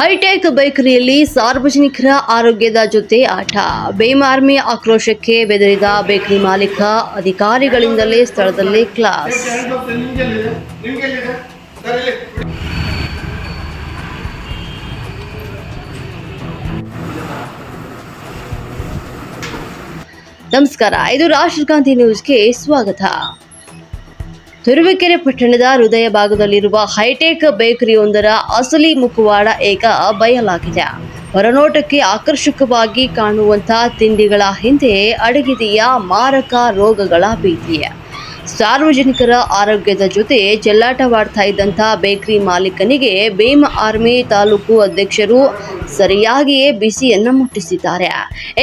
High tech ಬೇಕರಿಯಲ್ಲಿ ಸಾರ್ವಜನಿಕರ ಆರೋಗ್ಯದ ಜೊತೆ ಆಟ. ಭೀಮ್ ಆರ್ಮಿ ಆಕ್ರೋಶಕ್ಕೆ ಬೆದರಿದ ಬೇಕರಿ ಮಾಲೀಕ, ಅಧಿಕಾರಿಗಳಿಂದಲೇ ಸ್ಥಳದಲ್ಲೇ ಕ್ಲಾಸ್. ನಮಸ್ಕಾರ, ಇದು ರಾಷ್ಟ್ರಕ್ರಾಂತಿ ನ್ಯೂಸ್ಗೆ ಸ್ವಾಗತ. ತುರುವೇಕೆರೆ ಪಟ್ಟಣದ ಹೃದಯ ಭಾಗದಲ್ಲಿರುವ ಹೈಟೆಕ್ ಬೇಕರಿಯೊಂದರ ಅಸಲಿ ಮುಖವಾಡ ಈಗ ಬಯಲಾಗಿದೆ. ಹೊರನೋಟಕ್ಕೆ ಆಕರ್ಷಕವಾಗಿ ಕಾಣುವಂತಹ ತಿಂಡಿಗಳ ಹಿಂದೆ ಅಡಗಿದೆಯಾ ಮಾರಕ ರೋಗಗಳ ಭೀತಿ. ಸಾರ್ವಜನಿಕರ ಆರೋಗ್ಯದ ಜೊತೆ ಚೆಲ್ಲಾಟವಾಡ್ತಾ ಇದ್ದಂಥ ಬೇಕರಿ ಮಾಲೀಕನಿಗೆ ಭೀಮ್ ಆರ್ಮಿ ತಾಲೂಕು ಅಧ್ಯಕ್ಷರು ಸರಿಯಾಗಿಯೇ ಬಿಸಿಯನ್ನ ಮುಟ್ಟಿಸಿದ್ದಾರೆ.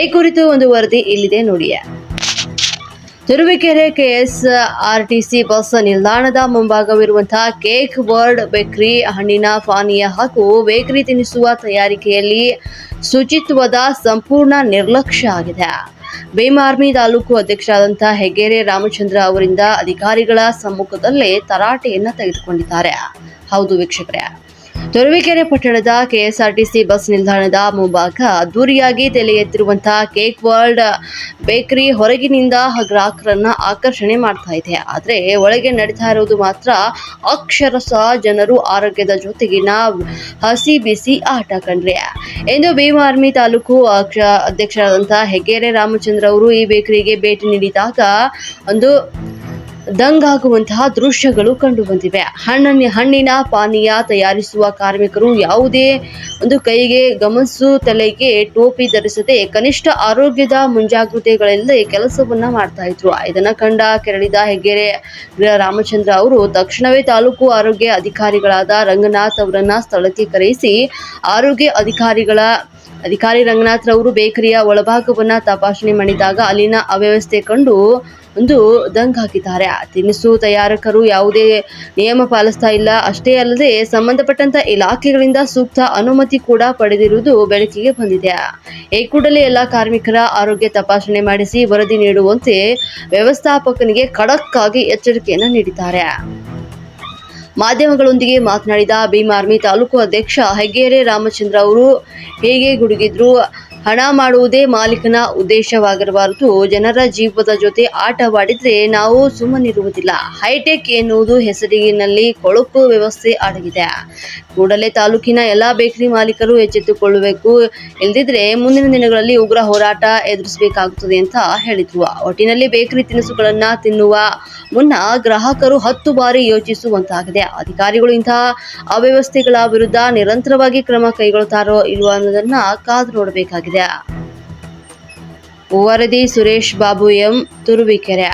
ಈ ಕುರಿತು ಒಂದು ವರದಿ ಇಲ್ಲಿದೆ ನೋಡಿ. ತುರುವೇಕೆರೆ ಕೆಎಸ್ಆರ್ಟಿಸಿ ಬಸ್ ನಿಲ್ದಾಣದ ಮುಂಭಾಗವಿರುವಂತಹ ಕೇಕ್ ವರ್ಲ್ಡ್ ಬೇಕರಿ ಹಣ್ಣಿನ ಪಾನೀಯ ಹಾಗೂ ಬೇಕರಿ ತಿನಿಸುವ ತಯಾರಿಕೆಯಲ್ಲಿ ಶುಚಿತ್ವದ ಸಂಪೂರ್ಣ ನಿರ್ಲಕ್ಷ್ಯ ಆಗಿದೆ. ಭೀಮ್ ಆರ್ಮಿ ತಾಲೂಕು ಅಧ್ಯಕ್ಷರಾದಂತಹ ಹೆಗ್ಗೆರೆ ರಾಮಚಂದ್ರ ಅವರಿಂದ ಅಧಿಕಾರಿಗಳ ಸಮ್ಮುಖದಲ್ಲೇ ತರಾಟೆಯನ್ನ ತೆಗೆದುಕೊಂಡಿದ್ದಾರೆ. ಹೌದು ವೀಕ್ಷಕರೇ, ತುರುವೇಕೆರೆ ಪಟ್ಟಣದ ಕೆಎಸ್ಆರ್ಟಿಸಿ ಬಸ್ ನಿಲ್ದಾಣದ ಮುಂಭಾಗ ಅದ್ದೂರಿಯಾಗಿ ತಲೆ ಎತ್ತಿರುವಂತಹ ಕೇಕ್ ವರ್ಲ್ಡ್ ಬೇಕರಿ ಹೊರಗಿನಿಂದ ಗ್ರಾಹಕರನ್ನ ಆಕರ್ಷಣೆ ಮಾಡ್ತಾ ಇದೆ. ಆದರೆ ಒಳಗೆ ನಡೀತಾ ಇರುವುದು ಮಾತ್ರ ಅಕ್ಷರಶಃ ಜನರು ಆರೋಗ್ಯದ ಜೊತೆಗಿನ ಹಸಿ ಬಿಸಿ ಆಟ ಕಂಡ್ರೆ ಎಂದು ಭೀಮ್ ಆರ್ಮಿ ತಾಲೂಕು ಅಧ್ಯಕ್ಷರಾದಂತಹ ಹೆಗ್ಗೆರೆ ರಾಮಚಂದ್ರ ಅವರು ಈ ಬೇಕರಿಗೆ ಭೇಟಿ ನೀಡಿದಾಗ ಒಂದು ದಂಗಾಗುವಂತಹ ದೃಶ್ಯಗಳು ಕಂಡು ಬಂದಿವೆ. ಹಣ್ಣಿನ ಪಾನೀಯ ತಯಾರಿಸುವ ಕಾರ್ಮಿಕರು ಯಾವುದೇ ಒಂದು ಕೈಗೆ ಗಮನಿಸು, ತಲೆಗೆ ಟೋಪಿ ಧರಿಸದೆ ಕನಿಷ್ಠ ಆರೋಗ್ಯದ ಮುಂಜಾಗ್ರತೆಗಳಿಲ್ಲದೆ ಕೆಲಸವನ್ನ ಮಾಡ್ತಾ ಇದ್ರು. ಇದನ್ನ ಕಂಡ ಕೆರಳಿದ ಹೆಗ್ಗೆರೆ ರಾಮಚಂದ್ರ ಅವರು ತಕ್ಷಣವೇ ತಾಲೂಕು ಆರೋಗ್ಯ ಅಧಿಕಾರಿಗಳಾದ ರಂಗನಾಥ್ ಅವರನ್ನ ಸ್ಥಳಕ್ಕೆ ಕರೆಯಿಸಿ ಅಧಿಕಾರಿ ರಂಗನಾಥ್ ರವರು ಬೇಕರಿಯ ಒಳಭಾಗವನ್ನ ತಪಾಸಣೆ ಮಾಡಿದಾಗ ಅಲ್ಲಿನ ಅವ್ಯವಸ್ಥೆ ಕಂಡು ಒಂದು ದಂಗಾಗಿದ್ದಾರೆ. ತಿನಿಸು ತಯಾರಕರು ಯಾವುದೇ ನಿಯಮ ಪಾಲಿಸ್ತಾ ಇಲ್ಲ. ಅಷ್ಟೇ ಅಲ್ಲದೆ ಸಂಬಂಧಪಟ್ಟಂತ ಇಲಾಖೆಗಳಿಂದ ಸೂಕ್ತ ಅನುಮತಿ ಕೂಡ ಪಡೆದಿರುವುದು ಬೆಳಕಿಗೆ ಬಂದಿದೆ. ಈ ಕೂಡಲೇ ಎಲ್ಲ ಕಾರ್ಮಿಕರ ಆರೋಗ್ಯ ತಪಾಸಣೆ ಮಾಡಿಸಿ ವರದಿ ನೀಡುವಂತೆ ವ್ಯವಸ್ಥಾಪಕನಿಗೆ ಖಡಕ್ ಆಗಿ ಎಚ್ಚರಿಕೆಯನ್ನು ನೀಡಿದ್ದಾರೆ. ಮಾಧ್ಯಮಗಳೊಂದಿಗೆ ಮಾತನಾಡಿದ ಭೀಮ್ ಆರ್ಮಿ ತಾಲೂಕು ಅಧ್ಯಕ್ಷ ಹೆಗ್ಗೆರೆ ರಾಮಚಂದ್ರ ಅವರು ಹೇಗೆ ಗುಡುಗಿದ್ರು, ಹಣ ಮಾಡುವುದೇ ಮಾಲೀಕನ ಉದ್ದೇಶವಾಗಿರಬಾರದು. ಜನರ ಜೀವದ ಜೊತೆ ಆಟವಾಡಿದ್ರೆ ನಾವು ಸುಮ್ಮನಿರುವುದಿಲ್ಲ. ಹೈಟೆಕ್ ಎನ್ನುವುದು ಹೆಸರಿನಲ್ಲಿ ಕೊಳಕು ವ್ಯವಸ್ಥೆ ಅಡಗಿದೆ. ಕೂಡಲೇ ತಾಲೂಕಿನ ಎಲ್ಲಾ ಬೇಕರಿ ಮಾಲೀಕರು ಎಚ್ಚೆತ್ತುಕೊಳ್ಳಬೇಕು. ಇಲ್ಲದಿದ್ರೆ ಮುಂದಿನ ದಿನಗಳಲ್ಲಿ ಉಗ್ರ ಹೋರಾಟ ಎದುರಿಸಬೇಕಾಗುತ್ತದೆ ಅಂತ ಹೇಳಿದ್ರು. ಒಟ್ಟಿನಲ್ಲಿ ಬೇಕರಿ ತಿನಿಸುಗಳನ್ನ ತಿನ್ನುವ ಮುನ್ನ ಗ್ರಾಹಕರು 10 ಬಾರಿ ಯೋಚಿಸುವಂತಾಗಿದೆ. ಅಧಿಕಾರಿಗಳು ಇಂತಹ ಅವ್ಯವಸ್ಥೆಗಳ ವಿರುದ್ಧ ನಿರಂತರವಾಗಿ ಕ್ರಮ ಕೈಗೊಳ್ಳುತ್ತಾರೋ ಇಲ್ವೋ ಅನ್ನೋದನ್ನ ಕಾದು ನೋಡಬೇಕಾಗಿದೆ. ವರದಿ ಸುರೇಶ್ ಬಾಬು ಎಂ, ತುರುವೇಕೆರೆ.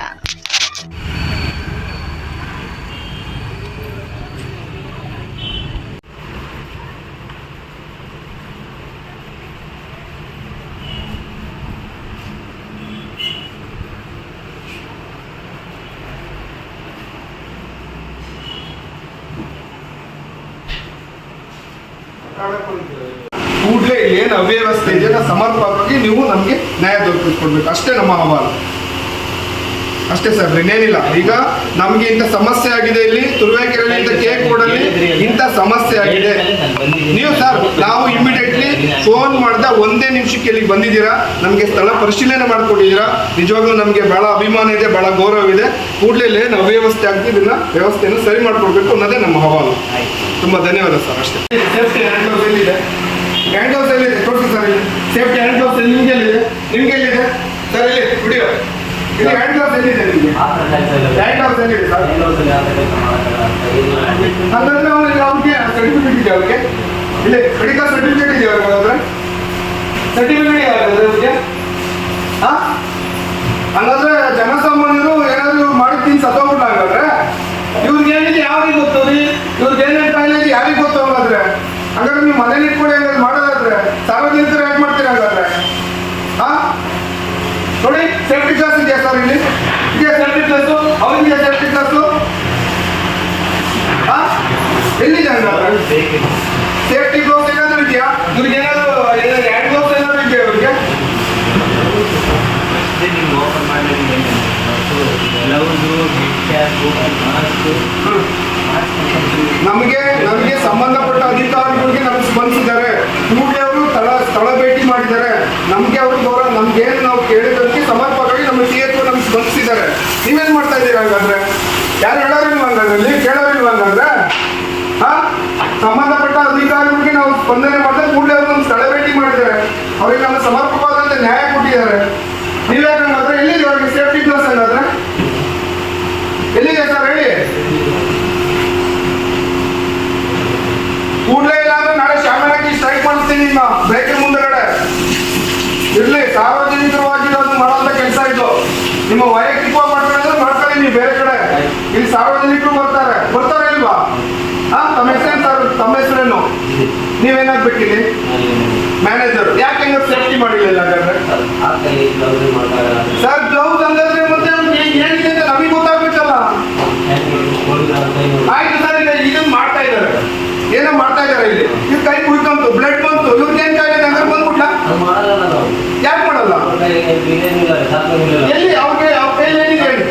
ಕೂಡಲೇ ಏನು ಅವ್ಯವಸ್ಥೆ ಇದೆಯಲ್ಲ ಸಮರ್ಪಕವಾಗಿ ನೀವು ನಮಗೆ ನ್ಯಾಯ ದೊರಕಿಸ್ಕೊಡ್ಬೇಕು, ಅಷ್ಟೇ ನಮ್ಮ ಅಹವಾಲು. ಅಷ್ಟೇ ಸರ್, ಇನ್ನೇನಿಲ್ಲ. ಈಗ ನಮಗೆ ಇಂಥ ಸಮಸ್ಯೆ ಆಗಿದೆ, ಇಲ್ಲಿ ತುರುವೇಕೆರೆಯಲ್ಲಿ ಇಂಥ ಕೇಕ್ ಬೋರ್ಡಲ್ಲಿ ಇಂಥ ಸಮಸ್ಯೆ ಆಗಿದೆ. ನೀವು ಸರ್, ನಾವು ಇಮಿಡಿಯೇಟ್ಲಿ ಫೋನ್ ಮಾಡಿದ 1 ನಿಮಿಷಕ್ಕೆ ಇಲ್ಲಿಗೆ ಬಂದಿದ್ದೀರಾ, ನಮಗೆ ಸ್ಥಳ ಪರಿಶೀಲನೆ ಮಾಡಿಕೊಟ್ಟಿದ್ದೀರಾ. ನಿಜವಾಗ್ಲೂ ನಮಗೆ ಬಹಳ ಅಭಿಮಾನ ಇದೆ, ಬಹಳ ಗೌರವ ಇದೆ. ಕೂಡಲೇ ಏನು ಅವ್ಯವಸ್ಥೆ ಆಗ್ತಿದೆ, ಇದನ್ನ ವ್ಯವಸ್ಥೆಯನ್ನು ಸರಿ ಮಾಡಿಕೊಡ್ಬೇಕು ಅನ್ನೋದೇ ನಮ್ಮ ಅಹವಾಲು. ತುಂಬ ಧನ್ಯವಾದ ಸರ್. ಅಷ್ಟೇ. ಸೇಫ್ಟಿ ಹ್ಯಾಂಡ್ ಗ್ಲೌಸ್ ಎಲ್ಲಿದೆ? ಹ್ಯಾಂಡ್ ಗ್ಲೌಸ್ ಎಲ್ಲಿದೆ? ತೋರಿಸಿ ಸರ್. ಇಲ್ಲಿ ಸೇಫ್ಟಿ ಹ್ಯಾಂಡ್ ಗ್ಲೌಸ್ ನಿಮ್ಗೆ ಎಲ್ಲಿದೆ? ಸರ್ ಇಲ್ಲಿ ವಿಡಿಯೋ. ಇಲ್ಲಿ ಹ್ಯಾಂಡ್ ಗ್ಲೌಸ್ ಎಲ್ಲಿದೆ ನಿಮಗೆ? ಹ್ಯಾಂಡ್ ಗ್ಲೌಸ್ ಎಲ್ಲಿದೆ ಸರ್? ಹಾಗಾದ್ರೆ ಅವ್ರಿಗೆ ಸರ್ಟಿಫಿಕೇಟ್ ಇದೆ, ಅವ್ರಿಗೆ ಇಲ್ಲಿ ಮೆಡಿಕಲ್ ಸರ್ಟಿಫಿಕೇಟ್ ಇದೆ ಅವ್ರಿಗೆ. ಹೋದ್ರೆ ಸರ್ಟಿಫಿಕೇಟ್ ಯಾವ್ದು ಅವ್ರಿಗೆ? ಹಂಗಾದ್ರೆ ಜನಸಾಮಾನ್ಯರು ಏನಾದ್ರು ಮಾಡಿ ತಿನ್ ಸತ್ತೋಗ್ಬಿಟ್ಟ. ಹಂಗಾದ್ರೆ ಇವ್ರಿಗೆ ಏನಿದೆ ಯಾರಿಗೆ ಗೊತ್ತವ್ರಿ? ಇವ್ರಿಗೆ ಏನೇನು ಕಾಯಿಲೆ ಇದೆ ಯಾರಿಗೆ ಗೊತ್ತು? ಹಂಗಾದ್ರೆ ನೀವು ಮನೇಲಿ ಇಟ್ಕೊಂಡು ಹೆಂಗಾದ್ರೆ ಮಾಡೋದಾದ್ರೆ ಸಾರ್ವಜನಿಕರು ಯಾಕೆ ಮಾಡ್ತೀರಾ? ಹಂಗಾದ್ರೆ ನೋಡಿ, ಸೇಫ್ಟಿ ಕ್ಲಾಸ್ ಇದೆಯಾ ಸರ್? ಇಲ್ಲಿ ಇದೆಯಾ ಸೇಫ್ಟಿ ಕ್ಲಾಸು? ಅವ್ರಿಗೆ ಸೇಫ್ಟಿ ಕ್ಲಾಸು ಎಲ್ಲಿದೆ? ಹಂಗಾದ್ರೆ ಸೇಫ್ಟಿ ಗ್ಲೌಸ್ ಏನಾದ್ರು ಇದೆಯಾ? ಇವ್ರಿಗೆ ಏನಾದ್ರು ಹ್ಯಾಂಡ್ ಗ್ಲೌಸ್ ಏನಾದ್ರು ಇದೆಯಾ ಇವ್ರಿಗೆ? ನಮಗೆ ಸಂಬಂಧಪಟ್ಟ ಅಧಿಕಾರಿಗಳಿಗೆ ನಮಗೆ ಸ್ಪಂದಿಸಿದ್ದಾರೆ. ಮಾಡಿದ್ದಾರೆ. ನಮ್ಗೆ ಅವ್ರ ಗೌರವ, ನಮ್ಗೇನು ನಾವು ಕೇಳಿದ್ದಕ್ಕೆ ಸಮರ್ಪಕವಾಗಿ ನಮ್ಮ THO ನಮ್ಗೆ ಸ್ಪಂದಿಸಿದ್ದಾರೆ. ನೀವೇನ್ ಮಾಡ್ತಾ ಇದ್ದೀರಾ ಹಂಗಾದ್ರೆ? ಯಾರು ಹೇಳೋರಿಲ್ವ ಹಂಗಾದ್ರೆ? ನೀವು ಕೇಳೋರಿಲ್ವ ಹಂಗಾದ್ರೆ? ಸಂಬಂಧಪಟ್ಟ ಅಧಿಕಾರಿಗಳಿಗೆ ನಾವು ಸ್ಪಂದನೆ ಮಾಡಿದ್ರೆ ಕೂಡಲೇ ಅವರು ನಮ್ಮ ಸ್ಥಳ ಭೇಟಿ ಮಾಡಿದ್ದಾರೆ. ಅವ್ರಿಗೆ ನಮ್ಮ ಸಮರ್ಪಕವಾದಂತ ನ್ಯಾಯ ಕೊಟ್ಟಿದ್ದಾರೆ. ನೀವ್ಯಾಕಂಗಾದ್ರೆ ಎಲ್ಲಿದೆ ಅವ್ರಿಗೆ ಸೇಫ್ಟಿ ಕ್ಲಾಸ್ ಹಂಗಾದ್ರೆ ಎಲ್ಲಿದೆ ಸರ್ ಹೇಳಿ? ಕೂಡಲೇ ಇಲ್ಲ ಅಂದ್ರೆ ನಾಳೆ ಶಾಮನಾಗಿ ಸ್ಟ್ರೈಕ್ ಮಾಡ್ತೀನಿ. ನಿಮ್ಮ ಬೇಕರಿ ಮುಂದಗಡೆ ಇರ್ಲಿ. ಸಾರ್ವಜನಿಕವಾಗಿ ಅದನ್ನು ಮಾಡುವಂತ ಕೆಲಸ ಇದು. ನಿಮ್ಮ ವೈಯಕ್ತಿಕವಾಗಿ ಮಾಡ್ಕೊಳ್ಳೋದ್ರೆ ಮಾಡ್ಕೊಳ್ಳಿ ನೀವು ಬೇರೆ ಕಡೆ. ಇಲ್ಲಿ ಸಾರ್ವಜನಿಕರು ಬರ್ತಾರೆ ಇಲ್ವಾ? ತಮ್ಮ ಹೆಸರೇನು ಸರ್? ತಮ್ಮ ಹೆಸರೇನು? ನೀವೇನಾಗ್ಬೇಕಿಲ್ಲಿ? ಮ್ಯಾನೇಜರ್. ಯಾಕೆ ಹೆಂಗ ಸೇಫ್ಟಿ ಮಾಡಿಲ್ಲ ಹಾಗಾದ್ರೆ ಸರ್? ಗ್ಲೌಸ್ ಹಂಗಾದ್ರೆ ಮತ್ತೆ ಏನಿದೆ ಅಂತ ನಮಗೆ ಗೊತ್ತಾಗ್ಬೇಕಲ್ಲ. ಆಯ್ತು ಸರ್, ಈಗ ಇದನ್ನ ಮಾಡ್ತಾ ಇದ್ದಾರೆ, ಏನೋ ಮಾಡ್ತಾ ಇದಾರೆ. ಇಲ್ಲಿ ಇವ್ರ ಕೈ ಕುಯ್ಕೊಂತು, ಬ್ಲಡ್ ಬಂತು, ಇವ್ರಿಗೆ ಏನ್ ಕಾಯಿಲೆ ಹಂಗಾರೆ ಬಂದ್ಬಿಟ್ಟ? ಯಾಕೆ ಮಾಡಲ್ಲ? ಎಲ್ಲಿ ಅವ್ರಿಗೆ ಅವ್ರ ಕೈಲಿ ಏನಿದೆ ಹೇಳಿ?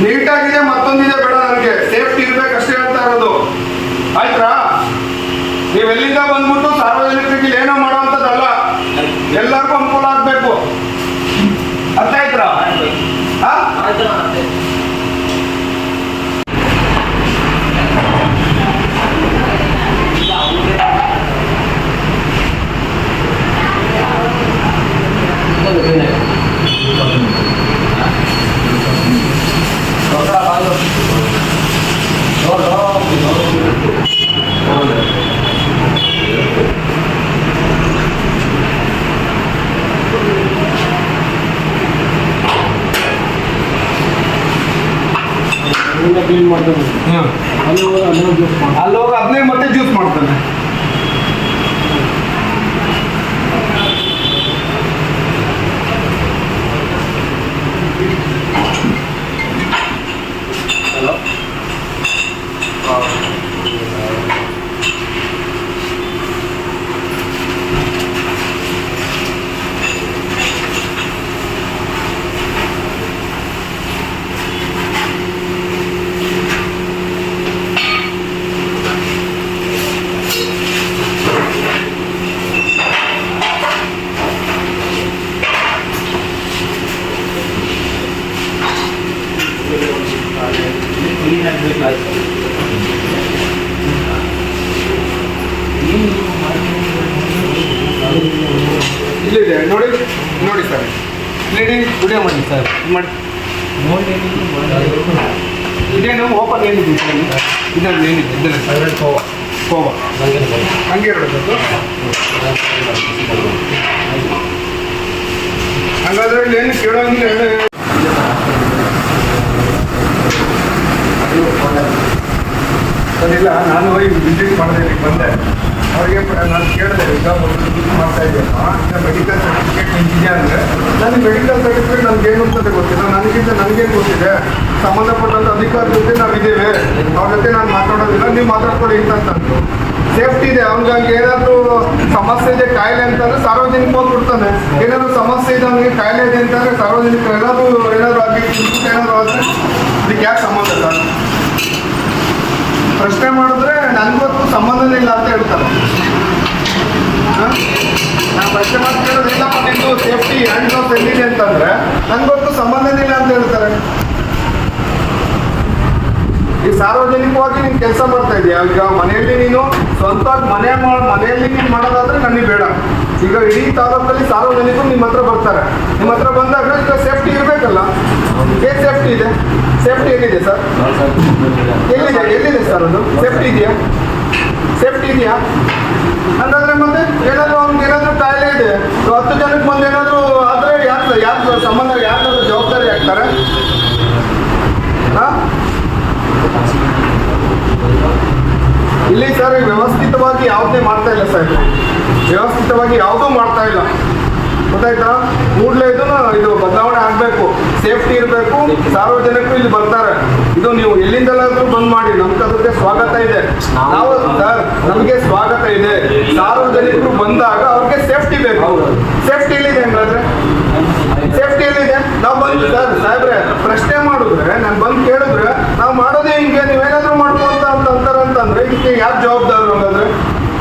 ನೀಟಾಗಿದೆ, ಮತ್ತೊಂದಿದೆ ಬೇಡ ನನಗೆ. ಸೇಫ್ಟಿ ಇರ್ಬೇಕಷ್ಟೇ ಹೇಳ್ತಾ ಇರೋದು. ಆಯ್ತಾ? ನೀವು ಎಲ್ಲಿಂದ ಬಂದ್ಬಿಟ್ಟು ಸಾರ್ವಜನಿಕರಿಗೆ ಏನೋ ಮಾಡುವಂಥದ್ದಲ್ಲ. ಎಲ್ಲರಿಗೂ ಅನುಕೂಲ ಆಗ್ಬೇಕು. ಅರ್ಥ ಆಯ್ತಾ? ಅಲ್ಲಿ ಹೋಗಿ ಅದನ್ನೇ ಮತ್ತೆ ಜ್ಯೂಸ್ ಮಾಡ್ತಾನೆ. ಇಲ್ಲಿದೆ ನೋಡಿ, ನೋಡಿ ಸರ್. ಕ್ಲೀನಿಂಗ್ ವಿಡಿಯೋ ಮಾಡಿ ಸರ್. ಮಾಡಿ ಇದೇನು ಓಪನ್ ಏನಿದೆ ಸರ್? ಇದರಲ್ಲಿ ಏನಿದೆ? ಇದರಲ್ಲಿ ಕೋವ ಹಂಗೆ ಇರೋದು. ಹಾಗಾದ್ರೆ ಇಲ್ಲಿ ಏನು ಕೇಳೋಂಗಿಲ್ಲ. ಸರಿಲ್ಲ, ನಾನು ಹೋಗಿ ವಿಸಿಟ್ ಮಾಡಿದೆ, ಇಲ್ಲಿಗೆ ಬಂದೆ. ಅವ್ರಿಗೆ ನಾನು ಕೇಳಿದೆ, ಈಗ ಮಾಡ್ತಾ ಇದೆಯಲ್ಲ, ಈಗ ಮೆಡಿಕಲ್ ಸರ್ಟಿಫಿಕೇಟ್ ನಿಂತಿದೆ ಅಂದರೆ ನನಗೆ ಮೆಡಿಕಲ್ ಸರ್ಟಿಫಿಕೇಟ್ ನಮ್ಗೆ ಏನು ಅಂತದೆ ಗೊತ್ತಿಲ್ಲ. ನನಗೇನು ಗೊತ್ತಿದೆ? ಸಂಬಂಧಪಟ್ಟಂಥ ಅಧಿಕಾರಿ ಜೊತೆ ನಾವಿದ್ದೇವೆ, ಅವ್ರ ಜೊತೆ ನಾನು ಮಾತಾಡೋದಿಲ್ಲ, ನೀವು ಮಾತಾಡ್ಕೊಳ್ಳಿ ಅಂತಂದ್ರು. ಸೇಫ್ಟಿ ಇದೆ. ಅವ್ನಿಗೆ ಏನಾದರೂ ಸಮಸ್ಯೆ ಇದೆ, ಕಾಯಿಲೆ ಅಂತಂದ್ರೆ ಸಾರ್ವಜನಿಕ ಹೋಗ್ಬಿಡ್ತಾನೆ. ಏನಾದರೂ ಸಮಸ್ಯೆ ಇದೆ, ಅವನಿಗೆ ಕಾಯಿಲೆ ಇದೆ ಅಂತಂದ್ರೆ ಸಾರ್ವಜನಿಕರು ಏನಾದರೂ ಆಗಿ ಏನಾದರೂ ಆದರೆ ಇದಕ್ಕೆ ಯಾಕೆ ಸಂಬಂಧ ಸರ್? ಪ್ರಶ್ನೆ ಮಾಡಿದ್ರೆ ನನಗೊತ್ತು ಸಂಬಂಧನೇ ಇಲ್ಲ ಅಂತ ಹೇಳ್ತಾರೆ. ನಾನು ಪ್ರಶ್ನೆ ಮಾಡಿ ಕೇಳೋದು ಇಲ್ಲಪ್ಪ ನಿಮ್ಮದು ಸೇಫ್ಟಿ ಹ್ಯಾಂಡ್ ಗ್ಲೌಸ್ ಎಲ್ಲಿದೆ ಅಂತಂದ್ರೆ ನನಗೊತ್ತು ಸಂಬಂಧನೇ ಇಲ್ಲ ಅಂತ ಹೇಳ್ತಾರೆ. ಈ ಸಾರ್ವಜನಿಕವಾಗಿ ನೀನು ಕೆಲಸ ಮಾಡ್ತಾ ಇದೆಯಾ? ಈಗ ಮನೆಯಲ್ಲಿ ನೀನು ಸ್ವಂತವಾಗಿ ಮನೆಯಲ್ಲಿ ನೀನು ಮಾಡೋದಾದ್ರೆ ನನಗೆ ಬೇಡ. ಈಗ ಇಡೀ ತಾಲೂಕಲ್ಲಿ ಸಾರ್ವಜನಿಕರು ನಿಮ್ಮ ಹತ್ರ ಬರ್ತಾರೆ. ನಿಮ್ಮ ಹತ್ರ ಬಂದಾಗ ಈಗ ಸೇಫ್ಟಿ ಇರಬೇಕಲ್ಲ. ಏನು ಸೇಫ್ಟಿ ಇದೆ? ಸೇಫ್ಟಿ ಏನಿದೆ ಸರ್? ಎಲ್ಲಿದೆ ಸರ್ ಅದು? ಸೇಫ್ಟಿ ಇದೆಯಾ? ಸೇಫ್ಟಿ ಇದೆಯಾ? ಹಾಗಾದ್ರೆ ಮತ್ತೆ ಏನಾದರೂ ಅವ್ನಿಗೆ ಏನಾದರೂ ಕಾಯಿಲೆ ಇದೆ, 10 ಜನಕ್ಕೆ ಬಂದು ಏನಾದರೂ ಆದರೆ ಯಾರು ಸಂಬಂಧ, ಯಾರಾದ್ರೂ ಜವಾಬ್ದಾರಿ ಆಗ್ತಾರೆ? ಹಾಂ, ಇಲ್ಲಿ ಸರ್ ವ್ಯವಸ್ಥಿತವಾಗಿ ಯಾವುದೇ ಮಾಡ್ತಾ ಇಲ್ಲ ಸರ್. ವ್ಯವಸ್ಥಿತವಾಗಿ ಯಾವುದೂ ಮಾಡ್ತಾ ಇಲ್ಲ, ಗೊತ್ತಾಯ್ತಾ? ಕೂಡಲೇ ಇದು ಬದಲಾವಣೆ ಆಗಬೇಕು. ಸೇಫ್ಟಿ ಇರಬೇಕು. ಸಾರ್ವಜನಿಕರು ಇಲ್ಲಿ ಬರ್ತಾರೆ, ಇದು ನೀವು ಎಲ್ಲಿಂದಲಾದ್ರೂ ಬಂದ್ ಮಾಡಿ, ನಮ್ಗೆ ಅದಕ್ಕೆ ಸ್ವಾಗತ ಇದೆ. ನಾವು ಸರ್, ನಮಗೆ ಸ್ವಾಗತ ಇದೆ. ಸಾರ್ವಜನಿಕರು ಬಂದಾಗ ಅವ್ರಿಗೆ ಸೇಫ್ಟಿ ಬೇಕು. ಸೇಫ್ಟಿ ಎಲ್ಲಿದೆ ಹಂಗಾದ್ರೆ? ಸೇಫ್ಟಿ ಎಲ್ಲಿದೆ? ನಾವು ಬಂದು ಸರ್ ಸಾಹೇಬ್ರೆ ಪ್ರಶ್ನೆ ಮಾಡಿದ್ರೆ, ನಾನು ಬಂದು ಕೇಳಿದ್ರೆ ನಾವು ಮಾಡೋದೇ ಹಿಂಗೆ, ನೀವೇನಾದ್ರೂ ಮಾಡ್ಕೊಂತ ಅಂತಾರೆ ಅಂತಂದ್ರೆ ಇದಕ್ಕೆ ಯಾರು ಜವಾಬ್ದಾರರು? ಹಂಗಾದ್ರೆ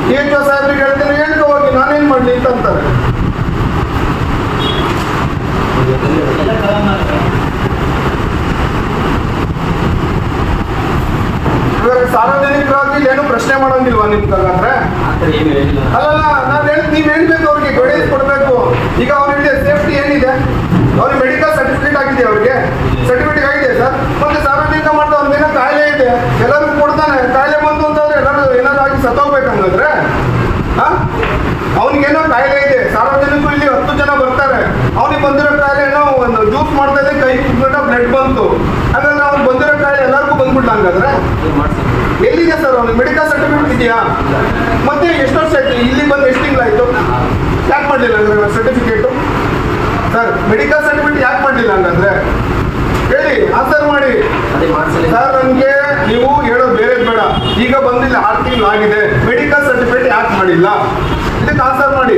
THO ಸಾಹೇಬ್ರಿಗೆ ಹೇಳ್ತೀನಿ, ಹೇಳ್ಕೊ ಹೋಗಿ, ನಾನೇನು ಮಾಡಲಿ ಅಂತ ಅಂತಾರೆ. ಇವಾಗ ಸಾರ್ವಜನಿಕರಾಗಿ ಏನು ಪ್ರಶ್ನೆ ಮಾಡೋಂಗಿಲ್ವಾ ನಿಮ್ಗೆ ಹಾಗಾದ್ರೆ? ಅಲ್ಲಲ್ಲ, ನೀವ್ ಹೇಳ್ಬೇಕು ಅವ್ರಿಗೆ, ಗೈಡೆನ್ಸ್ ಕೊಡ್ಬೇಕು. ಈಗ ಅವ್ರಿಗೆ ಸೇಫ್ಟಿ ಏನಿದೆ, ಅವ್ರಿಗೆ ಮೆಡಿಕಲ್ ಸರ್ಟಿಫಿಕೇಟ್ ಆಗಿದೆ, ಅವ್ರಿಗೆ ಸರ್ಟಿಫಿಕೇಟ್ ಆಗಿದೆ ಸರ್. ಮತ್ತೆ ಸಾರ್ವಜನಿಕ ಮಾಡ್ತಾ ಒಂದಿನ ಕಾಯಿಲೆ ಇದೆ, ಎಲ್ಲರಿಗೂ ಕೊಡ್ತಾನೆ. ಕಾಯಿಲೆ ಬಂತು ಅಂತಂದ್ರೆ ಎಲ್ಲರೂ ಏನಾದ್ರು ಆಗಿ ಸತ್ತೋಗ್ಬೇಕಂದ್ರೆ ಅವ್ನಿಗೇನೋ ಕಾಯಿಲೆ ಇದೆ, ಸಾರ್ವಜನಿಕರು ಇಲ್ಲಿ 10 ಜನ ಬರ್ತಾರೆ, ಅವ್ನಿಗೆ ಬಂದಿರೋ ಕಾಯಿಲೆ ಏನೋ ಒಂದು ಜ್ಯೂಸ್ ಮಾಡ್ತಾ ಇದೆ, ಕೈ ಬ್ಲಡ್ ಬಂತು, ಹಾಗಾದ್ರೆ ಅವ್ನಿಗೆ ಬಂದಿರೋ ಕಾಯಿಲೆ ಎಲ್ಲರಿಗೂ ಬಂದ್ಬಿಡ್ಲ ಹಂಗಾದ್ರೆ? ಎಲ್ಲಿದೆ ಸರ್ ಅವ್ನಿಗೆ ಮೆಡಿಕಲ್ ಸರ್ಟಿಫಿಕೇಟ್ ಇದೆಯಾ? ಮತ್ತೆ ಎಷ್ಟು ವರ್ಷ ಆಯ್ತು ಇಲ್ಲಿ ಬಂದು, ಎಷ್ಟು ತಿಂಗಳಾಯ್ತು? ಯಾಕೆ ಮಾಡಲಿಲ್ಲ ಅಂದ್ರೆ ಸರ್ಟಿಫಿಕೇಟು ಸರ್? ಮೆಡಿಕಲ್ ಸರ್ಟಿಫಿಕೇಟ್ ಯಾಕೆ ಮಾಡಲಿಲ್ಲ ಹಂಗಂದ್ರೆ ಹೇಳಿ, ಆನ್ಸರ್ ಮಾಡಿ ಸರ್. ನನಗೆ ನೀವು ಹೇಳೋದು ಬೇರೆ ಬೇಡ. ಈಗ ಬಂದಿಲ್ಲ, 6 ತಿಂಗಳು ಆಗಿದೆ, ಮೆಡಿಕಲ್ ಸರ್ಟಿಫಿಕೇಟ್ ಯಾಕೆ ಮಾಡಿಲ್ಲ? ಇದಕ್ಕೆ ಆನ್ಸರ್ ಮಾಡಿ,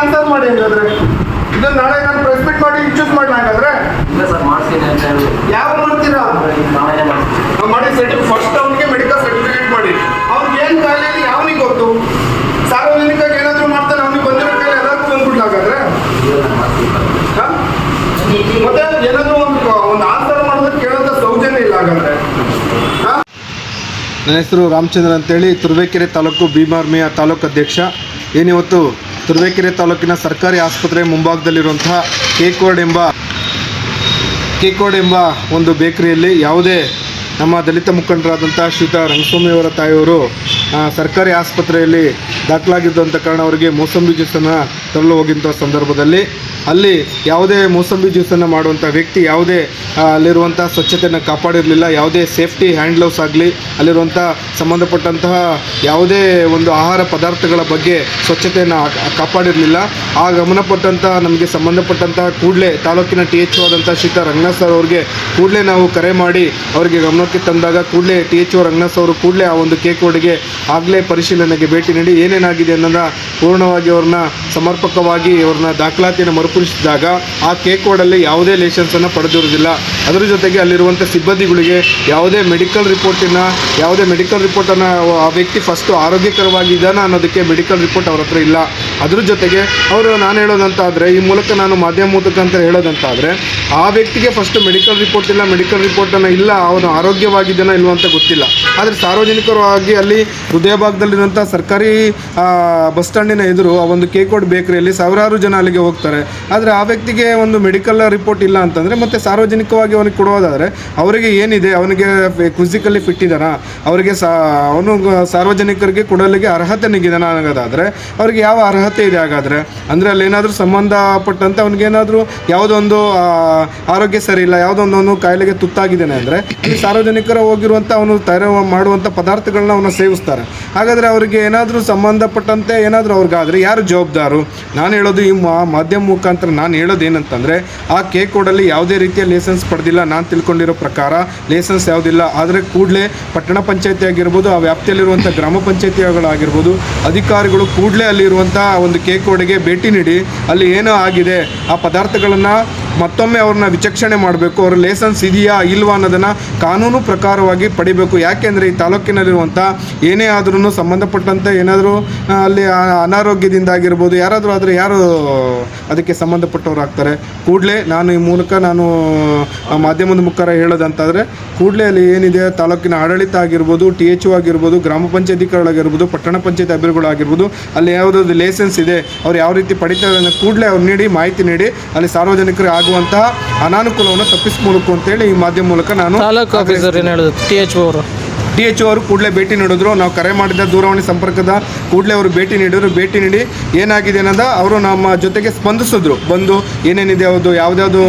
ಆನ್ಸರ್ ಮಾಡಿ. ಹಂಗಾದ್ರೆ ಇದನ್ನ ನಾಳೆ ನಾನು ಪ್ರೆಸ್ ಮೀಟ್ ಮಾಡಿ ಚೂಸ್ ಮಾಡಿ. ಹಾಗಾದ್ರೆ ಯಾವ ಮಾಡ್ತೀರಾ ಮಾಡಿ? ಫಸ್ಟ್ ಅವ್ನಿಗೆ ಮೆಡಿಕಲ್ ಸರ್ಟಿಫಿಕೇಟ್ ಮಾಡಿ. ಅವ್ನಿಗೆ ಏನ್ ಕಾಯಿಲೆ ಇದೆ ಯಾವನಿಗೆ ಗೊತ್ತು? ಸಾರ್ವಜನಿಕ ಏನಾದ್ರು ಮಾಡ್ತಾನೆ, ಅವ್ನಿಗೆ ಬಂದಿರೋ ಕಾಯಿಲೆ ಎಲ್ಲರಿಗೂ ಬಂದ್ಬಿಡ್ಲ ಹಾಗಾದ್ರೆ? ಮತ್ತೆ ಏನಾದ್ರು ಒಂದು ಆನ್ಸರ್ ಮಾಡೋದಕ್ಕೆ ಕೇಳೋಂಥ ಸೌಜನ್ಯ ಇಲ್ಲ ಹಾಗಾದ್ರೆ. ನನ್ನ ಹೆಸರು ರಾಮಚಂದ್ರ ಅಂತೇಳಿ, ತುರುವೇಕೆರೆ ತಾಲೂಕು ಭೀಮಾರ್ಮಿಯ ತಾಲೂಕು ಅಧ್ಯಕ್ಷ. ಏನಿವತ್ತು ತುರುವೇಕೆರೆ ತಾಲೂಕಿನ ಸರ್ಕಾರಿ ಆಸ್ಪತ್ರೆ ಮುಂಭಾಗದಲ್ಲಿರುವಂತಹ ಕೇಕ್ವಾಡ್ ಎಂಬ ಒಂದು ಬೇಕರಿಯಲ್ಲಿ ಯಾವುದೇ ನಮ್ಮ ದಲಿತ ಮುಖಂಡರಾದಂಥ ಶ್ರೀಯುತ ರಂಗಸ್ವಾಮಿಯವರ ತಾಯಿಯವರು ಸರ್ಕಾರಿ ಆಸ್ಪತ್ರೆಯಲ್ಲಿ ದಾಖಲಾಗಿದ್ದಂಥ ಕಾರಣ ಅವರಿಗೆ ಮೋಸಂಬಿ ಜ್ಯೂಸನ್ನು ತರಲು ಹೋಗಿದ್ದ ಸಂದರ್ಭದಲ್ಲಿ ಅಲ್ಲಿ ಯಾವುದೇ ಮೋಸಂಬಿ ಜ್ಯೂಸನ್ನು ಮಾಡುವಂಥ ವ್ಯಕ್ತಿ ಯಾವುದೇ ಅಲ್ಲಿರುವಂಥ ಸ್ವಚ್ಛತೆಯನ್ನು ಕಾಪಾಡಿರಲಿಲ್ಲ. ಯಾವುದೇ ಸೇಫ್ಟಿ ಹ್ಯಾಂಡ್ ಗ್ಲೌಸ್ ಆಗಲಿ, ಅಲ್ಲಿರುವಂಥ ಸಂಬಂಧಪಟ್ಟಂತಹ ಯಾವುದೇ ಒಂದು ಆಹಾರ ಪದಾರ್ಥಗಳ ಬಗ್ಗೆ ಸ್ವಚ್ಛತೆಯನ್ನು ಕಾಪಾಡಿರಲಿಲ್ಲ. ಆ ಗಮನಪಟ್ಟಂಥ ನಮಗೆ ಸಂಬಂಧಪಟ್ಟಂತಹ ಕೂಡಲೇ ತಾಲೂಕಿನ THO ಆದಂಥ ಶ್ರೀಯುತ ರಂಗನಾಥ್ ಸರ್ ಅವ್ರಿಗೆ ಕೂಡಲೇ ನಾವು ಕರೆ ಮಾಡಿ ಅವರಿಗೆ ಗಮನಕ್ಕೆ ತಂದಾಗ ಕೂಡಲೇ THO ರಂಗನಾಥ್ ಅವರು ಕೂಡಲೇ ಆ ಒಂದು ಕೇಕ್ವಾಡ್ಗೆ ಆಗಲೇ ಪರಿಶೀಲನೆಗೆ ಭೇಟಿ ನೀಡಿ ಏನೇನಾಗಿದೆ ಅನ್ನೋದನ್ನ ಪೂರ್ಣವಾಗಿ ಅವ್ರನ್ನ ಸಮರ್ಪಕವಾಗಿ ಅವ್ರನ್ನ ದಾಖಲಾತಿಯನ್ನು ಮರುಪರಿಸಿದಾಗ ಆ ಕೇಕ್ವಾಡಲ್ಲಿ ಯಾವುದೇ ಲೈಸೆನ್ಸನ್ನು ಪಡೆದಿರುವುದಿಲ್ಲ. ಅದರ ಜೊತೆಗೆ ಅಲ್ಲಿರುವಂಥ ಸಿಬ್ಬಂದಿಗಳಿಗೆ ಯಾವುದೇ ಮೆಡಿಕಲ್ ರಿಪೋರ್ಟನ್ನು ಆ ವ್ಯಕ್ತಿ ಫಸ್ಟು ಆರೋಗ್ಯಕರವಾಗಿ ಇದ್ದಾನ ಅನ್ನೋದಕ್ಕೆ ಮೆಡಿಕಲ್ ರಿಪೋರ್ಟ್ ಅವ್ರ ಹತ್ರ ಇಲ್ಲ. ಅದ್ರ ಜೊತೆಗೆ ನಾನು ಹೇಳೋದಂತಾದರೆ, ಈ ಮೂಲಕ ನಾನು ಮಾಧ್ಯಮ ಮೂಲಕ ಹೇಳೋದಂತಾದರೆ, ಆ ವ್ಯಕ್ತಿಗೆ ಫಸ್ಟ್ ಮೆಡಿಕಲ್ ರಿಪೋರ್ಟನ್ನು ಇಲ್ಲ, ಅವನು ಆರೋಗ್ಯವಾಗಿದ್ದಾನ ಇಲ್ವ ಅಂತ ಗೊತ್ತಿಲ್ಲ. ಆದರೆ ಸಾರ್ವಜನಿಕರಾಗಿ ಅಲ್ಲಿ ಹೃದಯ ಭಾಗದಲ್ಲಿರುವಂಥ ಸರ್ಕಾರಿ ಬಸ್ ಸ್ಟ್ಯಾಂಡಿನ ಎದುರು ಆ ಒಂದು ಕೇಕ್ವಾಡ್ ಬೇಕರಿಯಲ್ಲಿ ಸಾವಿರಾರು ಜನ ಅಲ್ಲಿಗೆ ಹೋಗ್ತಾರೆ. ಆದರೆ ಆ ವ್ಯಕ್ತಿಗೆ ಒಂದು ಮೆಡಿಕಲ್ ರಿಪೋರ್ಟ್ ಇಲ್ಲ ಅಂತಂದರೆ ಮತ್ತೆ ಸಾರ್ವಜನಿಕವಾಗಿ ಅವನಿಗೆ ಕೊಡೋದಾದರೆ ಅವರಿಗೆ ಏನಿದೆ, ಅವನಿಗೆ ಫಿಸಿಕಲಿ ಫಿಟ್ ಇದ್ದಾನ, ಅವರಿಗೆ ಅವನು ಸಾರ್ವಜನಿಕರಿಗೆ ಕೊಡಲಿಕ್ಕೆ ಅರ್ಹತೆನಿಗಿದಾನ ಅನ್ನೋದಾದರೆ ಅವ್ರಿಗೆ ಯಾವ ಅರ್ಹತೆ ಇದೆ ಹಾಗಾದರೆ? ಅಂದರೆ ಅಲ್ಲಿ ಏನಾದರೂ ಸಂಬಂಧಪಟ್ಟಂತೆ ಅವನಿಗೇನಾದರೂ ಯಾವುದೋ ಒಂದು ಆರೋಗ್ಯ ಸರಿ ಇಲ್ಲ, ಯಾವುದೋ ಒಂದು ಕಾಯಿಲೆಗೆ ತುತ್ತಾಗಿದ್ದಾನೆ ಅಂದರೆ ಅಲ್ಲಿ ಸಾರ್ವಜನಿಕರು ಹೋಗಿರುವಂಥ ಅವನು ತಯಾರು ಮಾಡುವಂಥ ಪದಾರ್ಥಗಳನ್ನ ಅವನು ಸೇವಿಸ್ತಾರೆ. ಹಾಗಾದರೆ ಅವರಿಗೆ ಏನಾದರೂ ಸಂಬಂಧಪಟ್ಟಂತೆ ಏನಾದರೂ ಅವ್ರಿಗಾದರೆ ಯಾರು ಜವಾಬ್ದಾರು? ನಾನು ಹೇಳೋದು ಈ ಮಾಧ್ಯಮ ಮುಖಾಂತರ ನಾನು ಹೇಳೋದು ಏನಂತಂದರೆ, ಆ ಕೇಕ್ವಾಡಲ್ಲಿ ಯಾವುದೇ ರೀತಿಯ ಲೈಸೆನ್ಸ್ ಪಡೆದಿಲ್ಲ. ನಾನು ತಿಳ್ಕೊಂಡಿರೋ ಪ್ರಕಾರ ಲೈಸೆನ್ಸ್ ಯಾವುದಿಲ್ಲ. ಆದರೆ ಕೂಡಲೇ ಪಟ್ಟಣ ಪಂಚಾಯತಿ ಆಗಿರ್ಬೋದು, ಆ ವ್ಯಾಪ್ತಿಯಲ್ಲಿರುವಂಥ ಗ್ರಾಮ ಪಂಚಾಯತಿಗಳಾಗಿರ್ಬೋದು, ಅಧಿಕಾರಿಗಳು ಕೂಡಲೇ ಅಲ್ಲಿರುವಂಥ ಒಂದು ಕೇಕ್ವಾಡ್ಗೆ ಭೇಟಿ ನೀಡಿ ಅಲ್ಲಿ ಏನೋ ಆಗಿದೆ ಆ ಪದಾರ್ಥಗಳನ್ನು ಮತ್ತೊಮ್ಮೆ ಅವ್ರನ್ನ ವಿಚಕ್ಷಣೆ ಮಾಡಬೇಕು. ಅವ್ರ ಲೈಸೆನ್ಸ್ ಇದೆಯಾ ಇಲ್ವಾ ಅನ್ನೋದನ್ನು ಕಾನೂನು ಪ್ರಕಾರವಾಗಿ ಪಡಿಬೇಕು. ಯಾಕೆಂದರೆ ಈ ತಾಲೂಕಿನಲ್ಲಿರುವಂಥ ಏನೇ ಆದ್ರೂ ಸಂಬಂಧಪಟ್ಟಂತೆ ಏನಾದರೂ ಅಲ್ಲಿ ಅನಾರೋಗ್ಯದಿಂದ ಆಗಿರ್ಬೋದು, ಯಾರಾದರೂ ಆದರೆ ಯಾರು ಅದಕ್ಕೆ ಸಂಬಂಧಪಟ್ಟವ್ರು ಆಗ್ತಾರೆ. ಕೂಡಲೇ ನಾನು ಈ ಮೂಲಕ ಮಾಧ್ಯಮದ ಮುಖಾಂತರ ಹೇಳೋದಂತಾದರೆ, ಕೂಡಲೇ ಅಲ್ಲಿ ಏನಿದೆ ತಾಲೂಕಿನ ಆಡಳಿತ ಆಗಿರ್ಬೋದು, THO ಆಗಿರ್ಬೋದು, ಗ್ರಾಮ ಪಂಚಾಯತಿಗಳಾಗಿರ್ಬೋದು, ಪಟ್ಟಣ ಪಂಚಾಯತಿ ಅಭಿವೃದ್ಧಿಗಳಾಗಿರ್ಬೋದು, ಅಲ್ಲಿ ಯಾವುದಾದ್ರು ಲೈಸೆನ್ಸ್ ಇದೆ ಅವ್ರು ಯಾವ ರೀತಿ ಪಡಿತಾರೆ ಅನ್ನೋ ಕೂಡಲೇ ಅವ್ರು ಮಾಹಿತಿ ನೀಡಿ ಅಲ್ಲಿ ಸಾರ್ವಜನಿಕರಿಗೆ ಆಗುವಂತಹ ಅನಾನುಕೂಲವನ್ನು ತಪ್ಪಿಸಬೇಕು ಅಂತೇಳಿ ಈ ಮಾಧ್ಯಮ ಮೂಲಕ ನಾನು ತಾಲೂಕು ಆಫೀಸರ್ ಏನು ಹೇಳಿದ್ರು THO ಅವರು ಕೂಡಲೇ ಭೇಟಿ ನೀಡಿದ್ರು. ನಾವು ಕರೆ ಮಾಡಿದ ದೂರವಾಣಿ ಸಂಪರ್ಕದ ಕೂಡಲೇ ಅವರು ಭೇಟಿ ನೀಡಿ ಏನಾಗಿದೆ ಅನ್ನೋದ ಅವರು ನಮ್ಮ ಜೊತೆಗೆ ಸ್ಪಂದಿಸಿದ್ರು. ಬಂದು ಏನೇನಿದೆ ಅದು ಯಾವುದ್ಯಾವುದು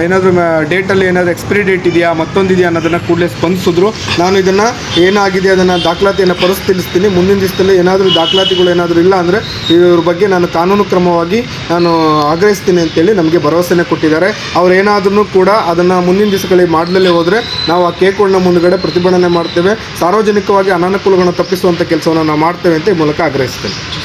ಏನಾದರೂ ಡೇಟಲ್ಲಿ ಏನಾದರೂ ಎಕ್ಸ್ಪೈರಿ ಡೇಟ್ ಇದೆಯಾ ಮತ್ತೊಂದಿದೆಯಾ ಅನ್ನೋದನ್ನು ಕೂಡಲೇ ಸ್ಪಂದಿಸಿದ್ರು. ನಾನು ಇದನ್ನು ಏನಾಗಿದೆ ಅದನ್ನು ದಾಖಲಾತಿಯನ್ನು ಪರಿಶೀಲಿಸ್ತೀನಿ. ಮುಂದಿನ ದಿವಸದಲ್ಲಿ ಏನಾದರೂ ದಾಖಲಾತಿಗಳು ಏನಾದರೂ ಇಲ್ಲ ಅಂದರೆ ಇವ್ರ ಬಗ್ಗೆ ನಾನು ಕಾನೂನು ಕ್ರಮವಾಗಿ ನಾನು ಆಗ್ರಹಿಸ್ತೀನಿ ಅಂತೇಳಿ ನಮಗೆ ಭರವಸೆನೇ ಕೊಟ್ಟಿದ್ದಾರೆ. ಅವ್ರು ಏನಾದ್ರೂ ಕೂಡ ಅದನ್ನು ಮುಂದಿನ ದಿವಸಗಳಿಗೆ ಮಾಡಲೇ ಹೋದರೆ ನಾವು ಆ ಕೇಕ್ವಾಡ್ನ ಮುಂದುಗಡೆ ಪ್ರತಿಭಟನೆ ಮಾಡ್ತೇವೆ. ಸಾರ್ವಜನಿಕವಾಗಿ ಅನಾನುಕೂಲಗಳನ್ನು ತಪ್ಪಿಸುವಂಥ ಕೆಲಸವನ್ನು ನಾವು ಮಾಡ್ತೇವೆ ಅಂತ ಈ ಮೂಲಕ ಆಗ್ರಹಿಸ್ತೇನೆ.